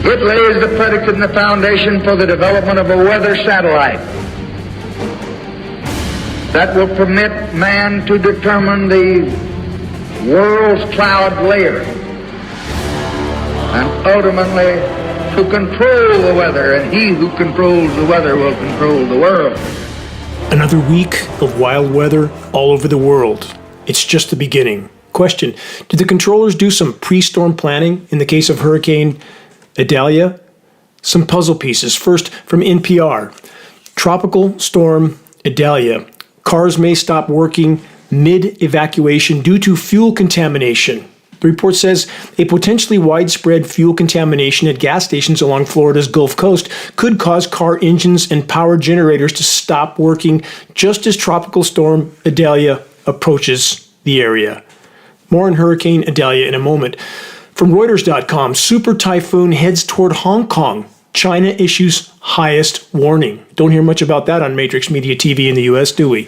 It lays the predicate and the foundation for the development of a weather satellite that will permit man to determine the world's cloud layer and ultimately to control the weather, and he who controls the weather will control the world. Another week of wild weather all over the world. It's just the beginning. Question: did the controllers do some pre-storm planning in the case of Hurricane Idalia? Some puzzle pieces. First, from NPR. Tropical storm Idalia. Cars may stop working mid-evacuation due to fuel contamination. The report says a potentially widespread fuel contamination at gas stations along Florida's Gulf Coast could cause car engines and power generators to stop working just as Tropical Storm Idalia approaches the area. More on Hurricane Idalia in a moment. From Reuters.com, super typhoon heads toward Hong Kong. China issues highest warning. Don't hear much about that on Matrix Media TV in the U.S., do we?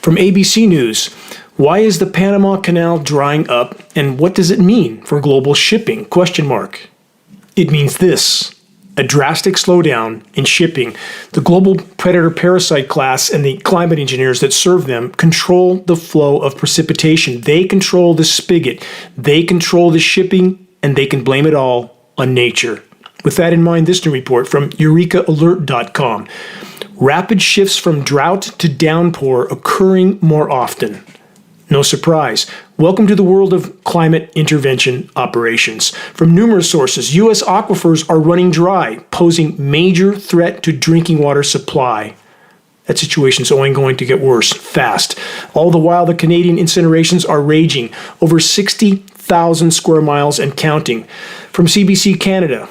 From ABC News, why is the Panama Canal drying up, and what does it mean for global shipping? Question mark. It means this: a drastic slowdown in shipping. The global predator-parasite class and the climate engineers that serve them control the flow of precipitation. They control the spigot. They control the shipping, and they can blame it all on nature. With that in mind, this new report from EurekaAlert.com. Rapid shifts from drought to downpour occurring more often. No surprise. Welcome to the world of climate intervention operations. From numerous sources, U.S. aquifers are running dry, posing major threat to drinking water supply. That situation's only going to get worse fast. All the while, the Canadian incinerations are raging, over 60,000 square miles and counting. From CBC Canada,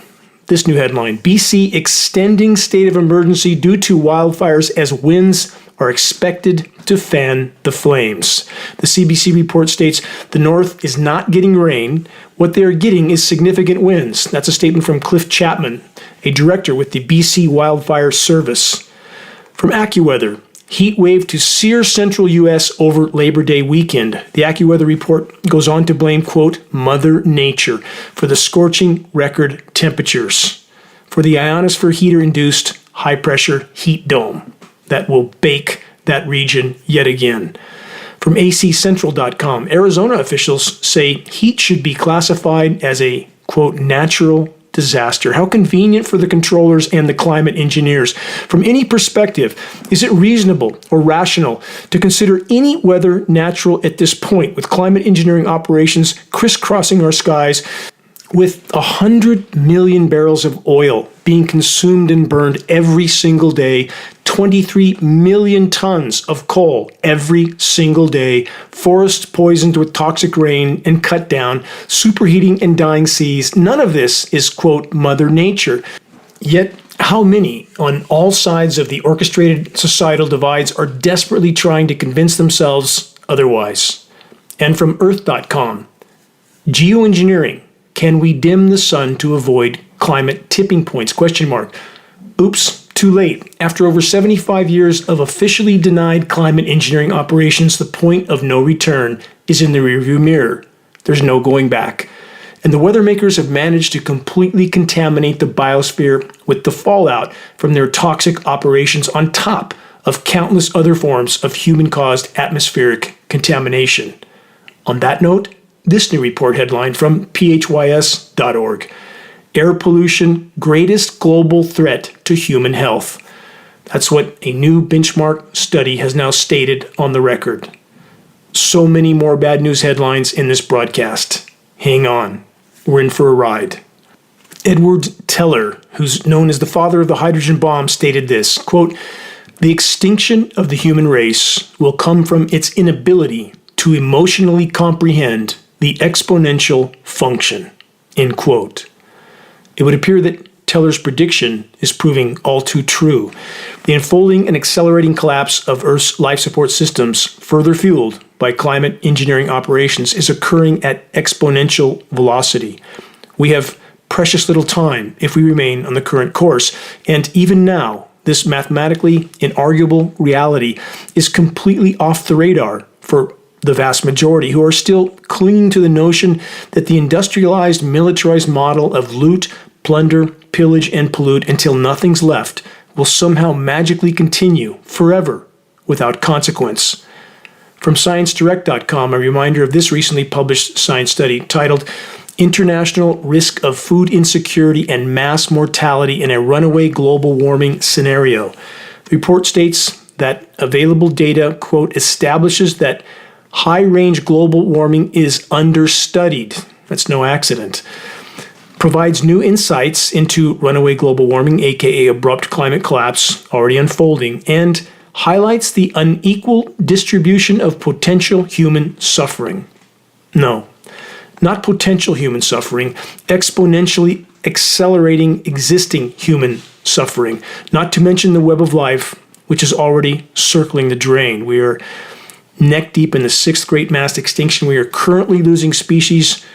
this new headline: BC extending state of emergency due to wildfires as winds are expected to fan the flames. The CBC report states the North is not getting rain. What they are getting is significant winds. That's a statement from Cliff Chapman, a director with the BC Wildfire Service. From AccuWeather, heat wave to sear central U.S. over Labor Day weekend. The AccuWeather report goes on to blame, quote, Mother Nature for the scorching record temperatures, for the ionosphere heater-induced high-pressure heat dome that will bake that region yet again. From ACCentral.com, Arizona officials say heat should be classified as a, quote, natural disaster. How convenient for the controllers and the climate engineers. From any perspective, is it reasonable or rational to consider any weather natural at this point, with climate engineering operations crisscrossing our skies, with 100 million barrels of oil being consumed and burned every single day, 23 million tons of coal every single day, forests poisoned with toxic rain and cut down, superheating and dying seas? None of this is, quote, Mother Nature. Yet, how many on all sides of the orchestrated societal divides are desperately trying to convince themselves otherwise? And from Earth.com, Geoengineering. Can we dim the sun to avoid climate tipping points? Question mark. Oops, too late. After over 75 years of officially denied climate engineering operations, the point of no return is in the rearview mirror. There's no going back. And the weather makers have managed to completely contaminate the biosphere with the fallout from their toxic operations on top of countless other forms of human-caused atmospheric contamination. On that note, this new report headline from phys.org. Air pollution, greatest global threat to human health. That's what a new benchmark study has now stated on the record. So many more bad news headlines in this broadcast. Hang on. We're in for a ride. Edward Teller, who's known as the father of the hydrogen bomb, stated this, quote, the extinction of the human race will come from its inability to emotionally comprehend the exponential function, end quote. It would appear that Teller's prediction is proving all too true. The unfolding and accelerating collapse of Earth's life support systems, further fueled by climate engineering operations, is occurring at exponential velocity. We have precious little time if we remain on the current course, and even now, this mathematically inarguable reality is completely off the radar for the vast majority, who are still clinging to the notion that the industrialized, militarized model of loot, plunder, pillage, and pollute until nothing's left will somehow magically continue forever without consequence. From ScienceDirect.com, a reminder of this recently published science study titled International Risk of Food Insecurity and Mass Mortality in a Runaway Global Warming Scenario. The report states that available data, quote, establishes that high-range global warming is understudied. That's no accident. Provides new insights into runaway global warming, aka abrupt climate collapse, already unfolding, and highlights the unequal distribution of potential human suffering. No, not potential human suffering, exponentially accelerating existing human suffering, not to mention the web of life, which is already circling the drain. We are neck deep in the sixth great mass extinction. We are currently losing species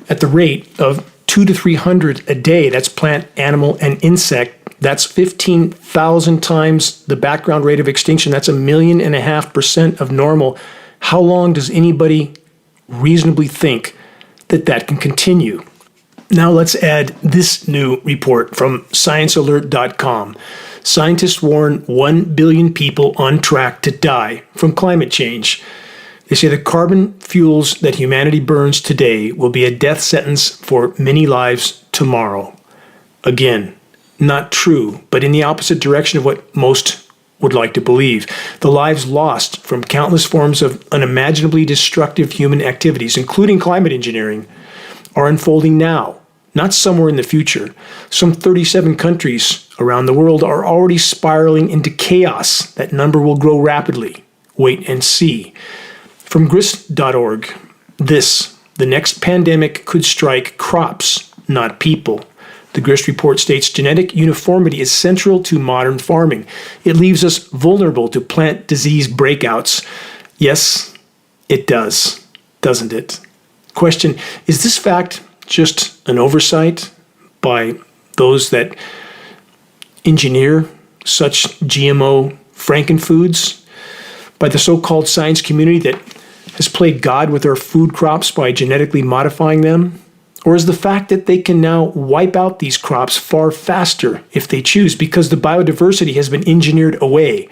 at the rate of 200 to 300 a day. That's plant, animal, and insect. That's 15,000 times the background rate of extinction. That's 1.5% of normal. How long does anybody reasonably think that that can continue? Now let's add this new report from ScienceAlert.com. Scientists warn 1 billion people on track to die from climate change. They say the carbon fuels that humanity burns today will be a death sentence for many lives tomorrow. Again, not true, but in the opposite direction of what most would like to believe. The lives lost from countless forms of unimaginably destructive human activities, including climate engineering, are unfolding now, not somewhere in the future. Some 37 countries around the world are already spiraling into chaos. That number will grow rapidly. Wait and see. From grist.org, the next pandemic could strike crops, not people. The GRIST report states genetic uniformity is central to modern farming. It leaves us vulnerable to plant disease breakouts. Yes, it does, doesn't it? Question, is this fact just an oversight by those that engineer such GMO frankenfoods? By the so-called science community that has played God with our food crops by genetically modifying them? Or is the fact that they can now wipe out these crops far faster if they choose because the biodiversity has been engineered away?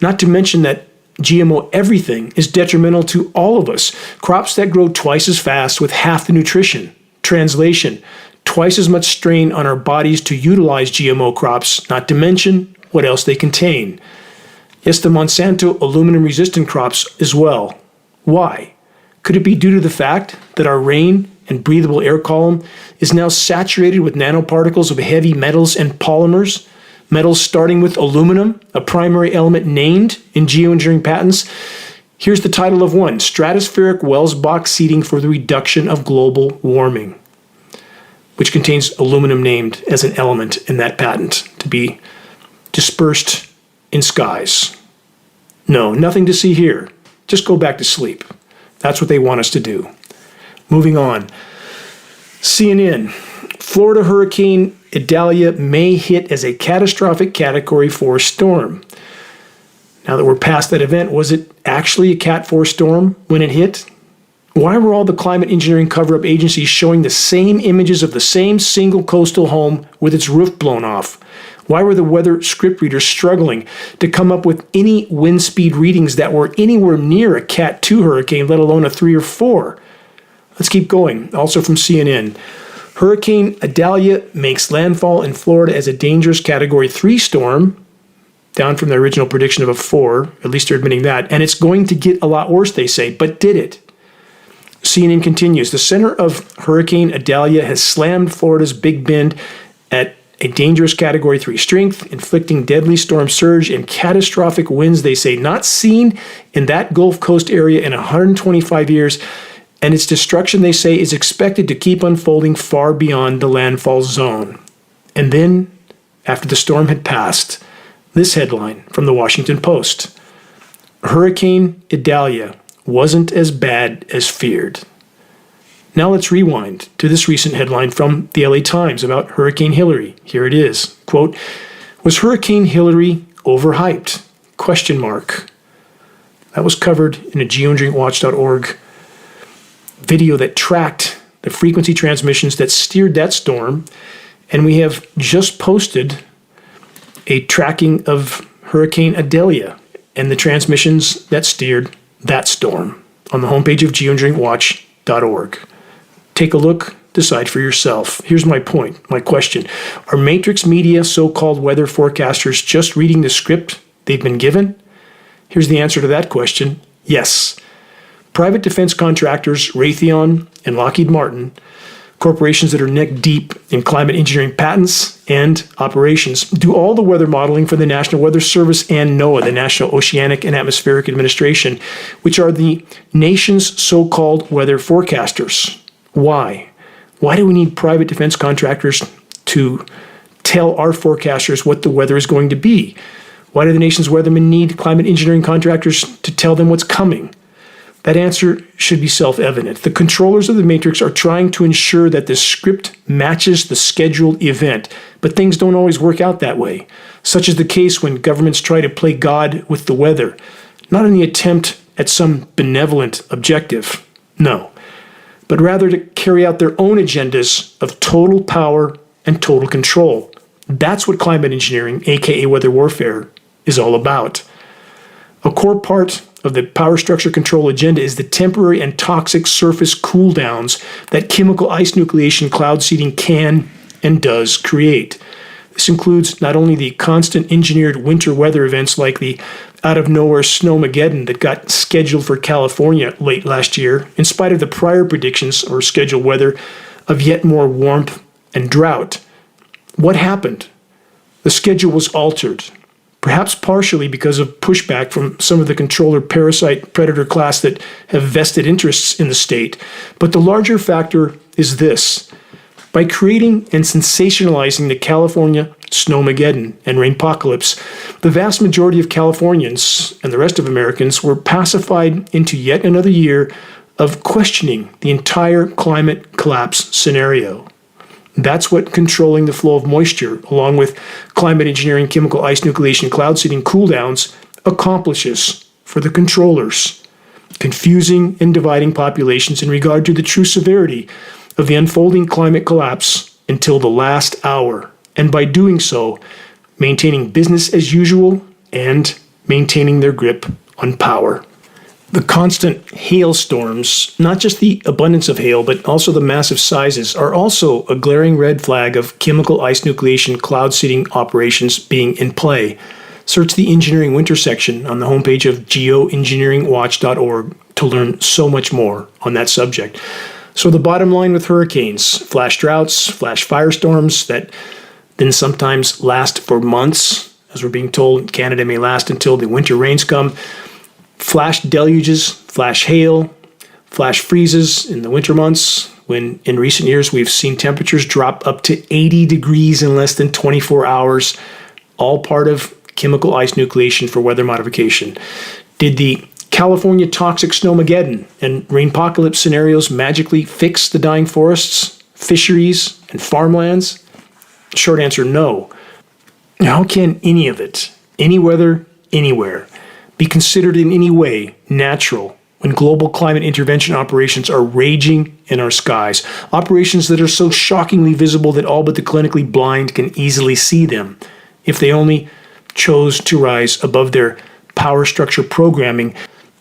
Not to mention that GMO everything is detrimental to all of us. Crops that grow twice as fast with half the nutrition. Translation, twice as much strain on our bodies to utilize GMO crops, not to mention what else they contain. Yes, the Monsanto aluminum-resistant crops as well. Why? Could it be due to the fact that our rain and breathable air column is now saturated with nanoparticles of heavy metals and polymers? Metals starting with aluminum, a primary element named in geoengineering patents. Here's the title of one, Stratospheric Wells Box Seeding for the Reduction of Global Warming, which contains aluminum named as an element in that patent to be dispersed in skies. No, nothing to see here. Just go back to sleep. That's what they want us to do. Moving on. CNN. Florida Hurricane Idalia may hit as a catastrophic Category 4 storm. Now that we're past that event, was it actually a Cat 4 storm when it hit? Why were all the climate engineering cover-up agencies showing the same images of the same single coastal home with its roof blown off? Why were the weather script readers struggling to come up with any wind speed readings that were anywhere near a Cat 2 hurricane, let alone a 3 or 4? Let's keep going. Also from CNN. Hurricane Idalia makes landfall in Florida as a dangerous Category 3 storm, down from the original prediction of a 4. At least they're admitting that. And it's going to get a lot worse, they say. But did it? CNN continues. The center of Hurricane Idalia has slammed Florida's Big Bend at a dangerous Category 3 strength, inflicting deadly storm surge and catastrophic winds, they say, not seen in that Gulf Coast area in 125 years. And its destruction, they say, is expected to keep unfolding far beyond the landfall zone. And then, after the storm had passed, this headline from the Washington Post. Hurricane Idalia wasn't as bad as feared. Now let's rewind to this recent headline from the LA Times about Hurricane Hillary. Here it is. Quote, was Hurricane Hillary overhyped? Question mark. That was covered in a geoengineeringwatch.org video that tracked the frequency transmissions that steered that storm And we have just posted a tracking of Hurricane Idalia and the transmissions that steered that storm on the homepage of geoengineeringwatch.org. Take a look, decide for yourself. Here's my point, my question. Are Matrix Media so-called weather forecasters just reading the script they've been given? Here's the answer to that question. Yes. Private defense contractors, Raytheon and Lockheed Martin, corporations that are neck deep in climate engineering patents and operations, do all the weather modeling for the National Weather Service and NOAA, the National Oceanic and Atmospheric Administration, which are the nation's so-called weather forecasters. Why? Why do we need private defense contractors to tell our forecasters what the weather is going to be? Why do the nation's weathermen need climate engineering contractors to tell them what's coming? That answer should be self-evident. The controllers of the Matrix are trying to ensure that the script matches the scheduled event, but things don't always work out that way. Such is the case when governments try to play God with the weather, not in the attempt at some benevolent objective, no, but rather to carry out their own agendas of total power and total control. That's what climate engineering, aka weather warfare, is all about. A core part of the power structure control agenda is the temporary and toxic surface cool downs that chemical ice nucleation cloud seeding can and does create. This includes not only the constant engineered winter weather events like the out-of-nowhere snowmageddon that got scheduled for California late last year, in spite of the prior predictions or scheduled weather of yet more warmth and drought. What happened? The schedule was altered, perhaps partially because of pushback from some of the controller parasite predator class that have vested interests in the state. But the larger factor is this. By creating and sensationalizing the California snowmageddon and rainpocalypse, the vast majority of Californians and the rest of Americans were pacified into yet another year of questioning the entire climate collapse scenario. That's what controlling the flow of moisture, along with climate engineering, chemical ice nucleation, cloud seeding, cooldowns, accomplishes for the controllers, confusing and dividing populations in regard to the true severity of the unfolding climate collapse until the last hour, and by doing so, maintaining business as usual and maintaining their grip on power. The constant hailstorms, not just the abundance of hail, but also the massive sizes, are also a glaring red flag of chemical ice nucleation cloud seeding operations being in play. Search the engineering winter section on the homepage of geoengineeringwatch.org to learn so much more on that subject. So the bottom line with hurricanes, flash droughts, flash firestorms that then sometimes last for months, as we're being told Canada may last until the winter rains come, flash deluges, flash hail, flash freezes in the winter months, when in recent years we've seen temperatures drop up to 80 degrees in less than 24 hours, all part of chemical ice nucleation for weather modification. Did the California toxic snowmageddon and rainpocalypse scenarios magically fix the dying forests, fisheries, and farmlands? Short answer, no. How can any of it, any weather, anywhere, be considered in any way natural when global climate intervention operations are raging in our skies? Operations that are so shockingly visible that all but the clinically blind can easily see them, if they only chose to rise above their power structure programming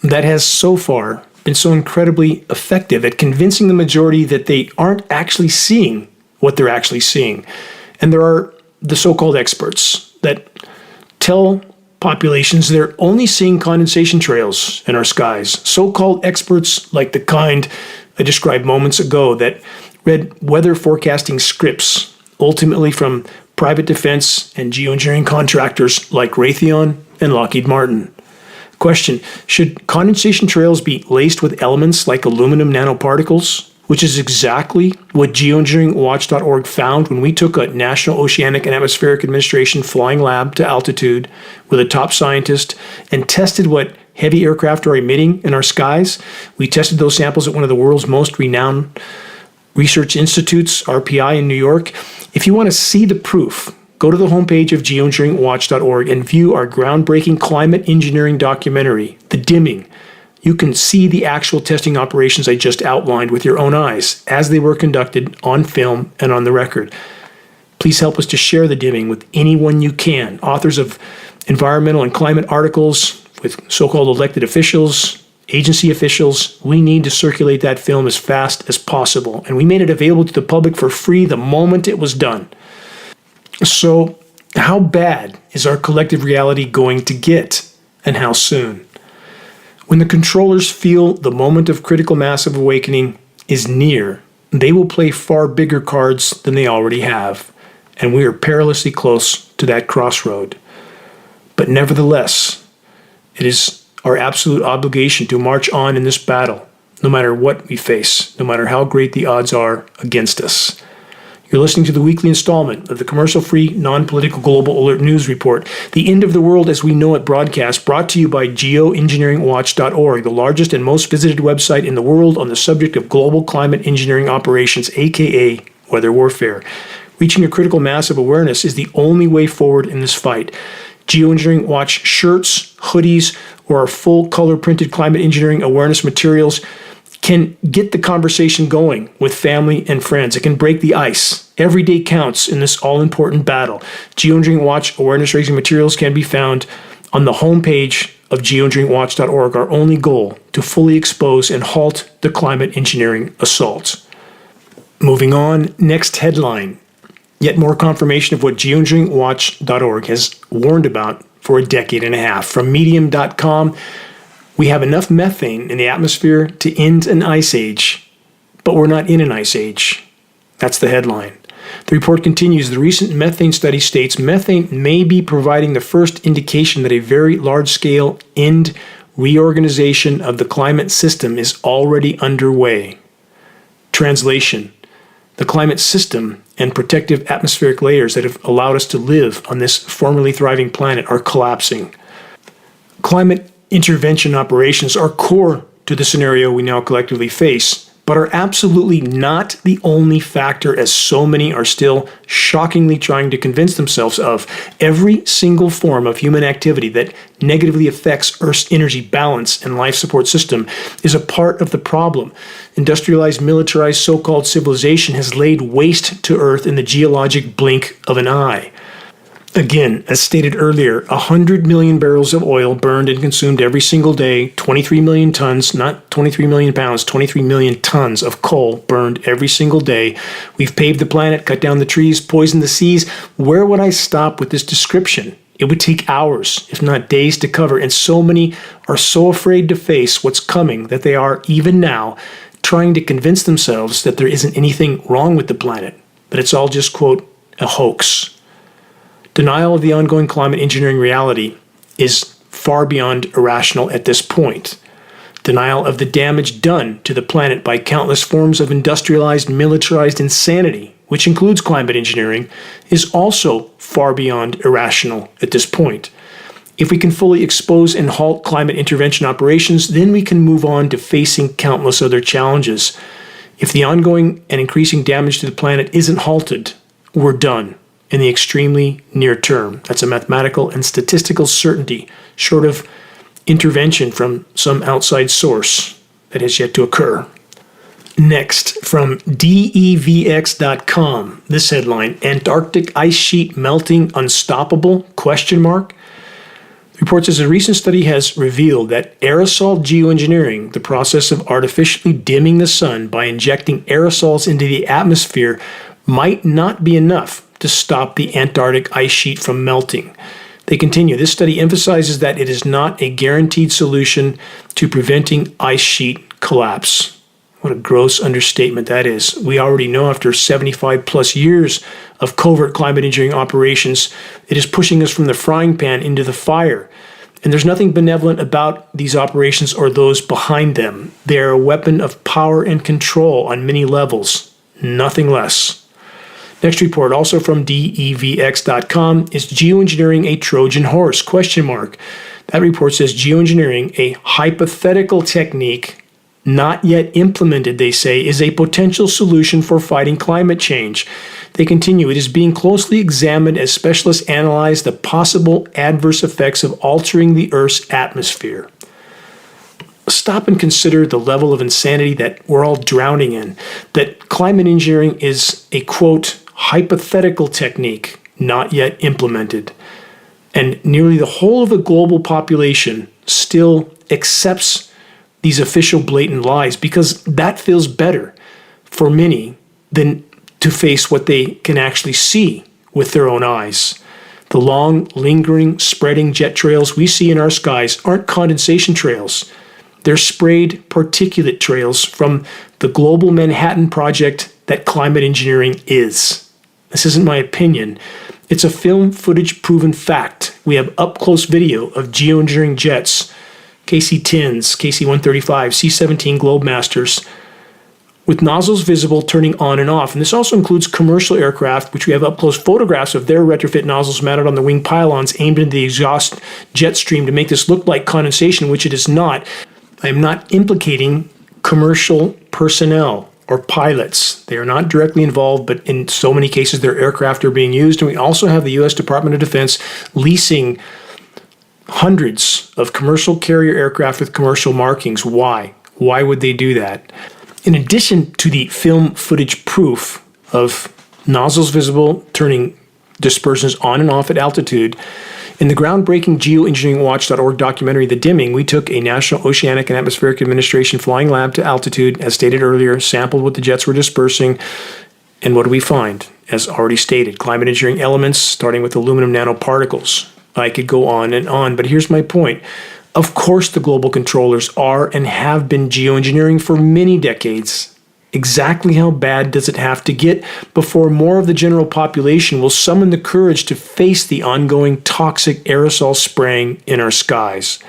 that has so far been so incredibly effective at convincing the majority that they aren't actually seeing what they're actually seeing. And there are the so-called experts that tell populations they're only seeing condensation trails in our skies. So-called experts like the kind I described moments ago that read weather forecasting scripts, ultimately from private defense and geoengineering contractors like Raytheon and Lockheed Martin. Question, should condensation trails be laced with elements like aluminum nanoparticles, which is exactly what geoengineeringwatch.org found when we took a National Oceanic and Atmospheric Administration flying lab to altitude with a top scientist and tested what heavy aircraft are emitting in our skies? We tested those samples at one of the world's most renowned research institutes, RPI in New York. If you want to see the proof, go to the homepage of geoengineeringwatch.org and view our groundbreaking climate engineering documentary, The Dimming. You can see the actual testing operations I just outlined with your own eyes as they were conducted on film and on the record. Please help us to share the dimming with anyone you can. Authors of environmental and climate articles with so-called elected officials, agency officials. We need to circulate that film as fast as possible. And we made it available to the public for free the moment it was done. So how bad is our collective reality going to get, and how soon? When the controllers feel the moment of critical mass of awakening is near, they will play far bigger cards than they already have. And we are perilously close to that crossroad. But nevertheless, it is our absolute obligation to march on in this battle, no matter what we face, no matter how great the odds are against us. You're listening to the weekly installment of the commercial-free, non-political Global Alert News Report, the End of the World as We Know It broadcast, brought to you by Geoengineeringwatch.org, the largest and most visited website in the world on the subject of global climate engineering operations, aka weather warfare. Reaching a critical mass of awareness is the only way forward in this fight. Geoengineering Watch shirts, hoodies, or our full color printed climate engineering awareness materials can get the conversation going with family and friends. It can break the ice. Every day counts in this all-important battle. Geoengineering Watch awareness raising materials can be found on the homepage of geoengineeringwatch.org. Our only goal, to fully expose and halt the climate engineering assaults. Moving on, next headline. Yet more confirmation of what geoengineeringwatch.org has warned about for a decade and a half. From medium.com, we have enough methane in the atmosphere to end an ice age, but we're not in an ice age. That's the headline. The report continues, the recent methane study states methane may be providing the first indication that a very large-scale end reorganization of the climate system is already underway. Translation: the climate system and protective atmospheric layers that have allowed us to live on this formerly thriving planet are collapsing. Climate intervention operations are core to the scenario we now collectively face, but are absolutely not the only factor, as so many are still shockingly trying to convince themselves of. Every single form of human activity that negatively affects Earth's energy balance and life support system is a part of the problem. Industrialized, militarized, so-called civilization has laid waste to Earth in the geologic blink of an eye. Again, as stated earlier, 100 million barrels of oil burned and consumed every single day, 23 million tons, not 23 million pounds, 23 million tons of coal burned every single day. We've paved the planet, cut down the trees, poisoned the seas. Where would I stop with this description? It would take hours, if not days, to cover, and so many are so afraid to face what's coming that they are, even now, trying to convince themselves that there isn't anything wrong with the planet, that it's all just, quote, a hoax. Denial of the ongoing climate engineering reality is far beyond irrational at this point. Denial of the damage done to the planet by countless forms of industrialized, militarized insanity, which includes climate engineering, is also far beyond irrational at this point. If we can fully expose and halt climate intervention operations, then we can move on to facing countless other challenges. If the ongoing and increasing damage to the planet isn't halted, we're done. In the extremely near term. That's a mathematical and statistical certainty, short of intervention from some outside source that has yet to occur. Next, from devx.com, this headline, Antarctic ice sheet melting unstoppable? The report says a recent study has revealed that aerosol geoengineering, the process of artificially dimming the sun by injecting aerosols into the atmosphere, might not be enough to stop the Antarctic ice sheet from melting. They continue, this study emphasizes that it is not a guaranteed solution to preventing ice sheet collapse. What a gross understatement that is. We already know after 75 plus years of covert climate engineering operations, it is pushing us from the frying pan into the fire. And there's nothing benevolent about these operations or those behind them. They are a weapon of power and control on many levels, nothing less. Next report, also from devx.com, is geoengineering a Trojan horse? That report says geoengineering, a hypothetical technique not yet implemented, they say, is a potential solution for fighting climate change. They continue, it is being closely examined as specialists analyze the possible adverse effects of altering the Earth's atmosphere. Stop and consider the level of insanity that we're all drowning in, that climate engineering is a, quote, hypothetical technique not yet implemented. And nearly the whole of the global population still accepts these official blatant lies because that feels better for many than to face what they can actually see with their own eyes. The long, lingering, spreading jet trails we see in our skies aren't condensation trails. They're sprayed particulate trails from the global Manhattan Project that climate engineering is. This isn't my opinion. It's a film footage proven fact. We have up-close video of geoengineering jets, KC-10s, KC-135, C-17 Globemasters, with nozzles visible turning on and off. And this also includes commercial aircraft, which we have up-close photographs of their retrofit nozzles mounted on the wing pylons aimed into the exhaust jet stream to make this look like condensation, which it is not. I am not implicating commercial personnel or pilots. They are not directly involved, but in so many cases their aircraft are being used. And we also have the U.S. Department of Defense leasing hundreds of commercial carrier aircraft with commercial markings. Why? Why would they do that? In addition to the film footage proof of nozzles visible turning dispersions on and off at altitude, in the groundbreaking geoengineeringwatch.org documentary, The Dimming, we took a National Oceanic and Atmospheric Administration flying lab to altitude, as stated earlier, sampled what the jets were dispersing, and what do we find? As already stated, climate engineering elements, starting with aluminum nanoparticles. I could go on, but here's my point. Of course, the global controllers are and have been geoengineering for many decades. Exactly how bad does it have to get before more of the general population will summon the courage to face the ongoing toxic aerosol spraying in our skies?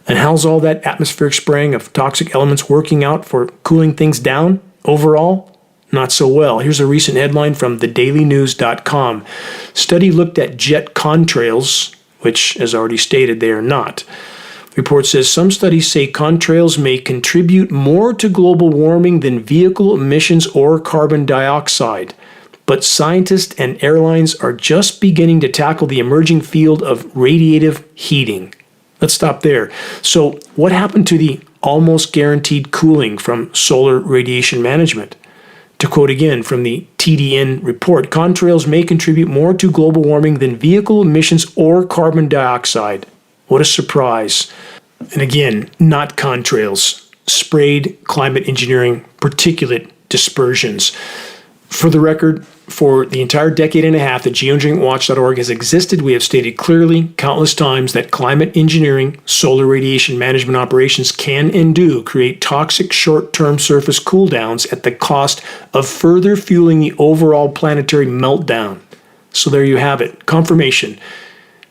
And how's all that atmospheric spraying of toxic elements working out for cooling things down overall? Not so well. Here's a recent headline from thedailynews.com. Study looked at jet contrails, which, as already stated, they are not. The report says some studies say contrails may contribute more to global warming than vehicle emissions or carbon dioxide. But scientists and airlines are just beginning to tackle the emerging field of radiative heating. Let's stop there. So, what happened to the almost guaranteed cooling from solar radiation management? To quote again from the TDN report, contrails may contribute more to global warming than vehicle emissions or carbon dioxide. What a surprise. And again, not contrails, sprayed climate engineering particulate dispersions. For the record, for the entire decade and a half that geoengineeringwatch.org has existed, we have stated clearly countless times that climate engineering, solar radiation management operations can and do create toxic short-term surface cooldowns at the cost of further fueling the overall planetary meltdown. So there you have it, confirmation,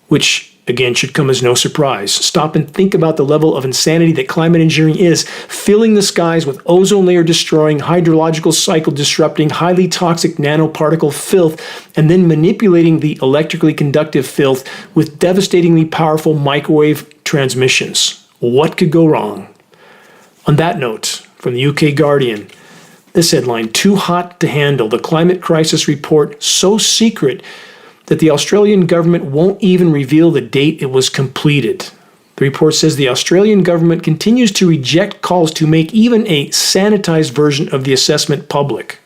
which again should come as no surprise. Stop and think about the level of insanity that climate engineering is, filling the skies with ozone layer destroying, hydrological cycle disrupting, highly toxic nanoparticle filth, and then manipulating the electrically conductive filth with devastatingly powerful microwave transmissions. What could go wrong? On that note, from the UK Guardian, this headline, too hot to handle, the climate crisis report so secret that the Australian government won't even reveal the date it was completed. The report says the Australian government continues to reject calls to make even a sanitized version of the assessment public.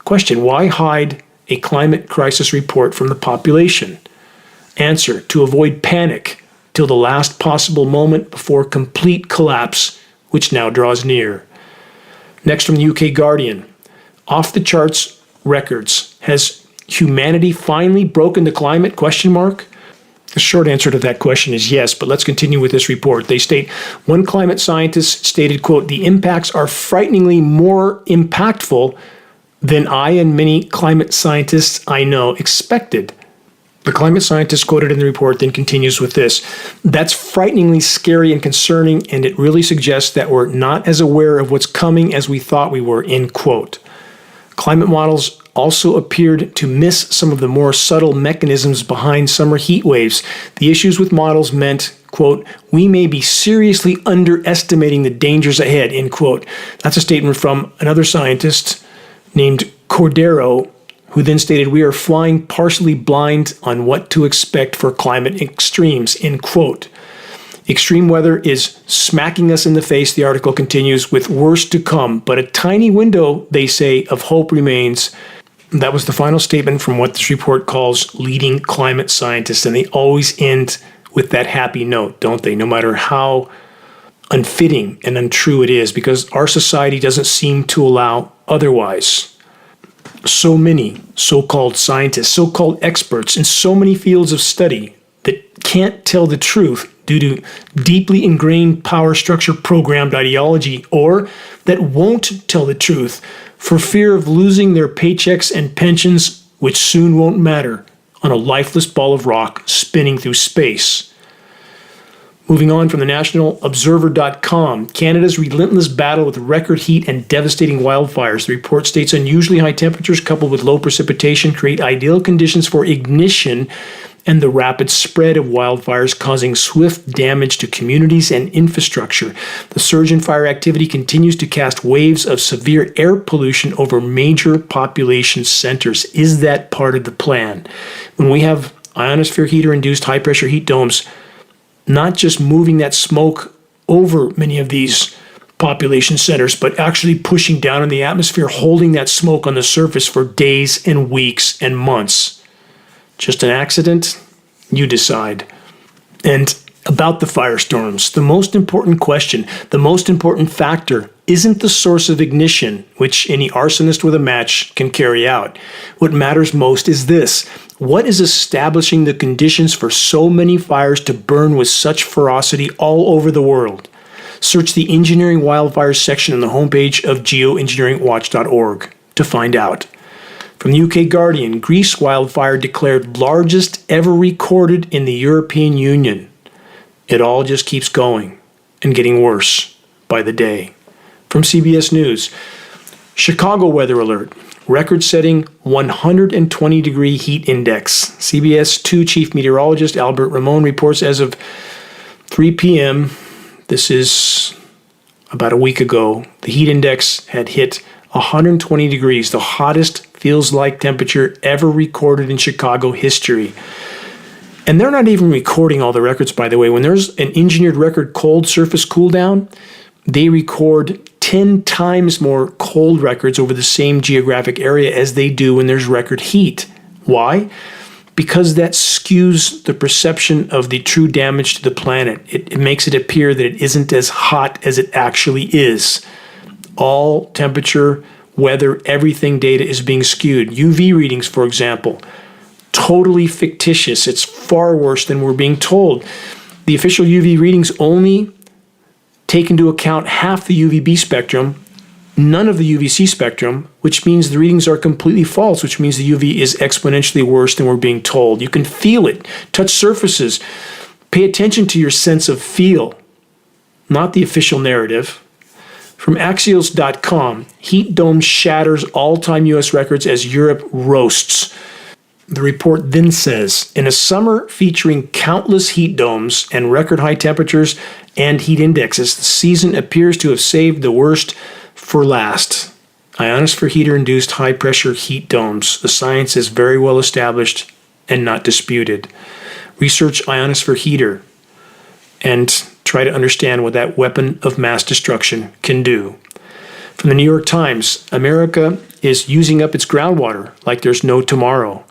Question, why hide a climate crisis report from the population? Answer, to avoid panic till the last possible moment before complete collapse, which now draws near. Next from the UK Guardian, off the charts records. Has humanity finally broken the climate? The short answer to that question is yes, but let's continue with this report. They state, one climate scientist stated, quote, the impacts are frighteningly more impactful than I and many climate scientists I know expected. The climate scientist quoted in the report then continues with this, that's frighteningly scary and concerning, and it really suggests that we're not as aware of what's coming as we thought we were, end quote. Climate models also appeared to miss some of the more subtle mechanisms behind summer heat waves. The issues with models meant, quote, we may be seriously underestimating the dangers ahead, end quote. That's a statement from another scientist named Cordero, who then stated, we are flying partially blind on what to expect for climate extremes, end quote. Extreme weather is smacking us in the face, the article continues, with worse to come, but a tiny window, they say, of hope remains. That was the final statement from what this report calls leading climate scientists, and they always end with that happy note, don't they? No matter how unfitting and untrue it is, because our society doesn't seem to allow otherwise. So many so-called scientists, so-called experts in so many fields of study that can't tell the truth due to deeply ingrained power structure programmed ideology, or that won't tell the truth for fear of losing their paychecks and pensions, which soon won't matter, on a lifeless ball of rock spinning through space. Moving on from the nationalobserver.com, Canada's relentless battle with record heat and devastating wildfires. The report states unusually high temperatures coupled with low precipitation create ideal conditions for ignition and the rapid spread of wildfires, causing swift damage to communities and infrastructure. The surge in fire activity continues to cast waves of severe air pollution over major population centers. Is that part of the plan? When we have ionosphere heater-induced high-pressure heat domes, not just moving that smoke over many of these population centers, but actually pushing down in the atmosphere, holding that smoke on the surface for days and weeks and months. Just an accident? You decide. And about the firestorms, the most important question, the most important factor isn't the source of ignition, which any arsonist with a match can carry out. What matters most is this: what is establishing the conditions for so many fires to burn with such ferocity all over the world? Search the Engineering Wildfires section on the homepage of geoengineeringwatch.org to find out. From the UK Guardian, Greece wildfire declared largest ever recorded in the European Union. It all just keeps going and getting worse by the day. From CBS News, Chicago weather alert, record-setting 120-degree heat index. CBS 2 Chief Meteorologist Albert Ramon reports as of 3 p.m., this is about a week ago, the heat index had hit 120 degrees, the hottest feels-like temperature ever recorded in Chicago history. And they're not even recording all the records, by the way. When there's an engineered record cold surface cool down, they record 10 times more cold records over the same geographic area as they do when there's record heat. Why? Because that skews the perception of the true damage to the planet. It makes it appear that it isn't as hot as it actually is. All temperature, weather, everything data is being skewed. UV readings, for example, totally fictitious. It's far worse than we're being told. The official UV readings only take into account half the UVB spectrum, none of the UVC spectrum, which means the readings are completely false, which means the UV is exponentially worse than we're being told. You can feel it. Touch surfaces. Pay attention to your sense of feel, not the official narrative. From Axios.com, heat dome shatters all-time U.S. records as Europe roasts. The report then says, in a summer featuring countless heat domes and record high temperatures and heat indexes, the season appears to have saved the worst for last. Ionosphere heater-induced high-pressure heat domes. The science is very well established and not disputed. Research ionosphere heater and try to understand what that weapon of mass destruction can do. From the New York Times, America is using up its groundwater like there's no tomorrow.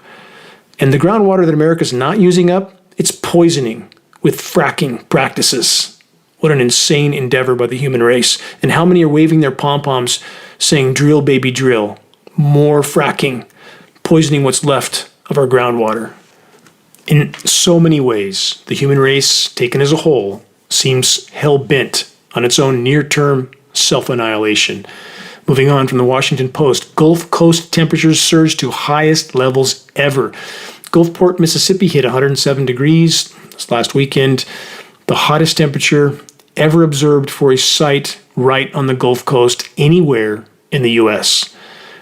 And the groundwater that America is not using up, it's poisoning with fracking practices. What an insane endeavor by the human race. And how many are waving their pom-poms saying, drill, baby, drill. More fracking, poisoning what's left of our groundwater. In so many ways, the human race, taken as a whole, seems hell-bent on its own near-term self-annihilation. Moving on from the Washington Post, Gulf Coast temperatures surge to highest levels ever. Gulfport, Mississippi hit 107 degrees this last weekend, the hottest temperature ever observed for a site right on the Gulf Coast anywhere in the U.S.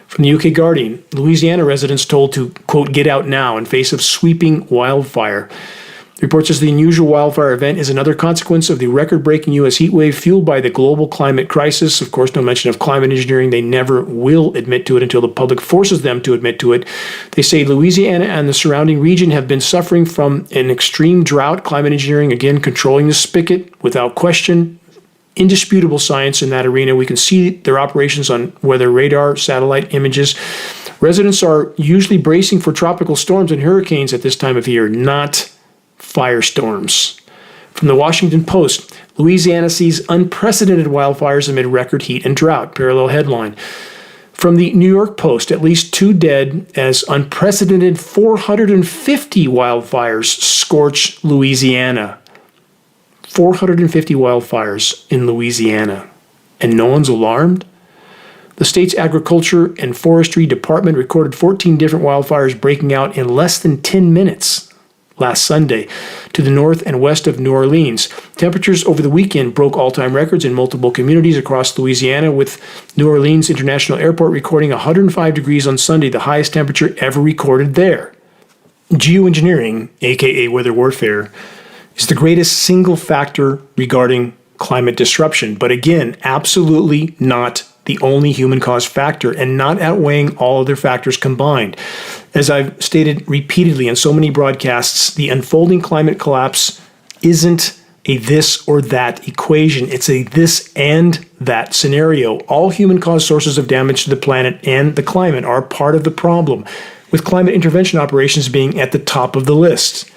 From the UK Guardian, Louisiana residents told to, quote, get out now in face of sweeping wildfire. The report says the unusual wildfire event is another consequence of the record-breaking U.S. heat wave fueled by the global climate crisis. Of course, no mention of climate engineering. They never will admit to it until the public forces them to admit to it. They say Louisiana and the surrounding region have been suffering from an extreme drought. Climate engineering, again, controlling the spigot without question. indisputable science in that arena. We can see their operations on weather radar, satellite images. Residents are usually bracing for tropical storms and hurricanes at this time of year, not firestorms. From the Washington Post, Louisiana sees unprecedented wildfires amid record heat and drought. Parallel headline. From the New York Post, at least 2 dead as unprecedented 450 wildfires scorch Louisiana. 450 wildfires in Louisiana. And no one's alarmed? The state's Agriculture and Forestry Department recorded 14 different wildfires breaking out in less than 10 minutes last Sunday to the north and west of New Orleans. Temperatures over the weekend broke all-time records in multiple communities across Louisiana, with New Orleans International Airport recording 105 degrees on Sunday, the highest temperature ever recorded there. Geoengineering, aka weather warfare, is the greatest single factor regarding climate disruption, but again, absolutely not the only human-caused factor and not outweighing all other factors combined. As I've stated repeatedly in so many broadcasts, the unfolding climate collapse isn't a this or that equation. It's a this and that scenario. All human-caused sources of damage to the planet and the climate are part of the problem, with climate intervention operations being at the top of the list.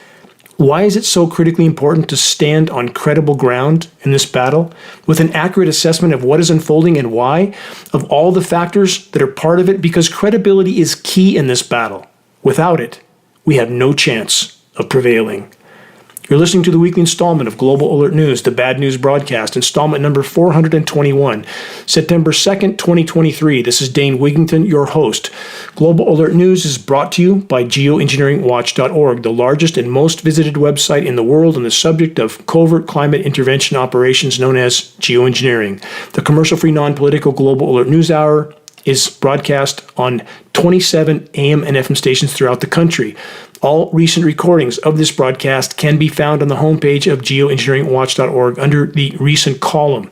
Why is it so critically important to stand on credible ground in this battle with an accurate assessment of what is unfolding and why, of all the factors that are part of it? Because credibility is key in this battle. Without it, we have no chance of prevailing. You're listening to the weekly installment of Global Alert News, the Bad News Broadcast, installment number 421, September 2nd, 2023. This is Dane Wigington, your host. Global Alert News is brought to you by Geoengineeringwatch.org, the largest and most visited website in the world on the subject of covert climate intervention operations known as geoengineering. The commercial-free, non-political Global Alert News Hour is broadcast on 27 AM and FM stations throughout the country. All recent recordings of this broadcast can be found on the homepage of geoengineeringwatch.org under the recent column.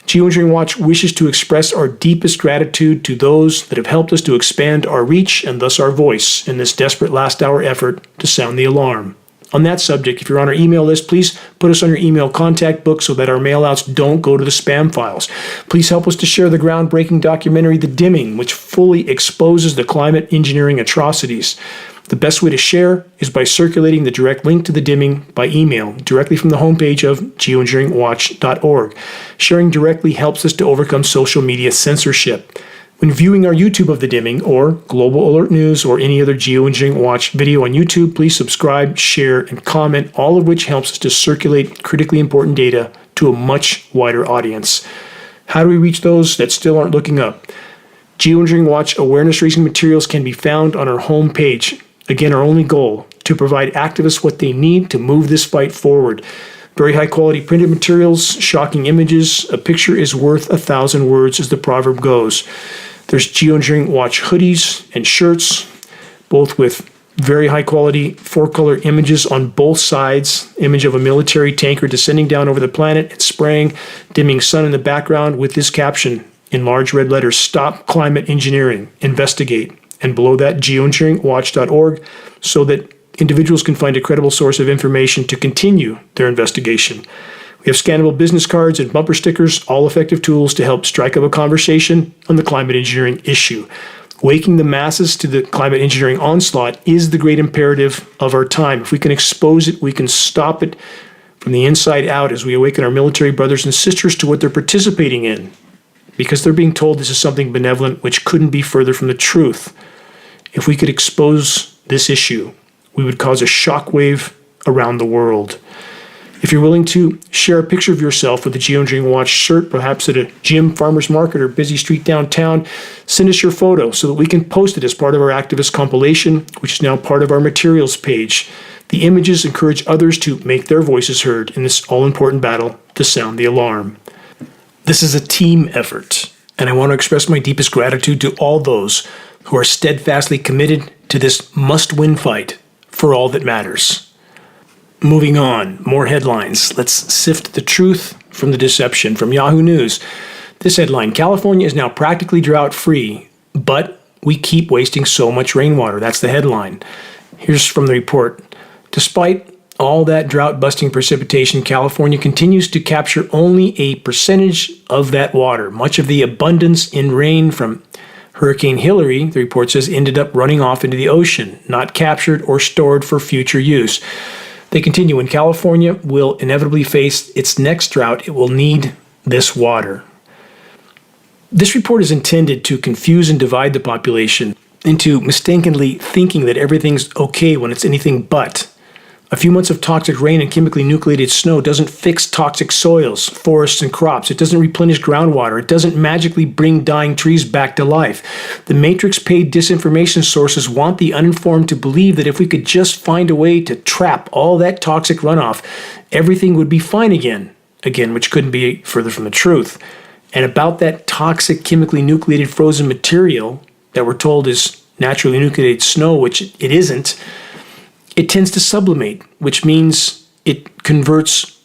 Geoengineering Watch wishes to express our deepest gratitude to those that have helped us to expand our reach and thus our voice in this desperate last-hour effort to sound the alarm. On that subject, if you're on our email list, please put us on your email contact book so that our mailouts don't go to the spam files. Please help us to share the groundbreaking documentary The Dimming, which fully exposes the climate engineering atrocities. The best way to share is by circulating the direct link to The Dimming by email directly from the homepage of geoengineeringwatch.org. Sharing directly helps us to overcome social media censorship. When viewing our YouTube of The Dimming or Global Alert News or any other Geoengineering Watch video on YouTube, please subscribe, share, and comment, all of which helps us to circulate critically important data to a much wider audience. How do we reach those that still aren't looking up? Geoengineering Watch awareness-raising materials can be found on our homepage. Again, our only goal, to provide activists what they need to move this fight forward. Very high-quality printed materials, shocking images. A picture is worth 1,000 words, as the proverb goes. There's Geoengineering Watch hoodies and shirts, both with very high-quality 4-color images on both sides. Image of a military tanker descending down over the planet and spraying, dimming sun in the background with this caption in large red letters: "Stop climate engineering, investigate." And below that, geoengineeringwatch.org, so that individuals can find a credible source of information to continue their investigation. We have scannable business cards and bumper stickers, all effective tools to help strike up a conversation on the climate engineering issue. Waking the masses to the climate engineering onslaught is the great imperative of our time. If we can expose it, we can stop it from the inside out as we awaken our military brothers and sisters to what they're participating in, because they're being told this is something benevolent, which couldn't be further from the truth. If we could expose this issue, we would cause a shockwave around the world. If you're willing to share a picture of yourself with a Geoengineering Watch shirt, perhaps at a gym, farmer's market, or busy street downtown, send us your photo so that we can post it as part of our activist compilation, which is now part of our materials page. The images encourage others to make their voices heard in this all-important battle to sound the alarm. This is a team effort, and I want to express my deepest gratitude to all those who are steadfastly committed to this must-win fight for all that matters. Moving on, more headlines. Let's sift the truth from the deception. From Yahoo News, this headline: California is now practically drought-free, but we keep wasting so much rainwater. That's the headline. Here's from the report. Despite all that drought-busting precipitation, California continues to capture only a percentage of that water. Much of the abundance in rain from Hurricane Hillary, the report says, ended up running off into the ocean, not captured or stored for future use. They continue, when California will inevitably face its next drought, it will need this water. This report is intended to confuse and divide the population into mistakenly thinking that everything's okay when it's anything but. A few months of toxic rain and chemically nucleated snow doesn't fix toxic soils, forests, and crops. It doesn't replenish groundwater. It doesn't magically bring dying trees back to life. The matrix-paid disinformation sources want the uninformed to believe that if we could just find a way to trap all that toxic runoff, everything would be fine again, which couldn't be further from the truth. And about that toxic chemically nucleated frozen material that we're told is naturally nucleated snow, which it isn't, it tends to sublimate, which means it converts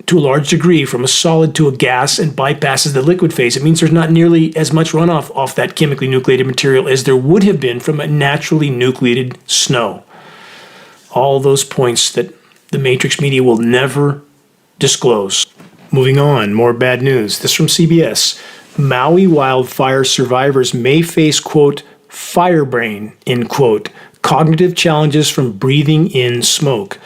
to a large degree from a solid to a gas and bypasses the liquid phase. It means there's not nearly as much runoff off that chemically nucleated material as there would have been from a naturally nucleated snow. All those points that the Matrix media will never disclose. Moving on, more bad news. This from CBS. Maui wildfire survivors may face, quote, fire brain, end quote, cognitive challenges from breathing in smoke.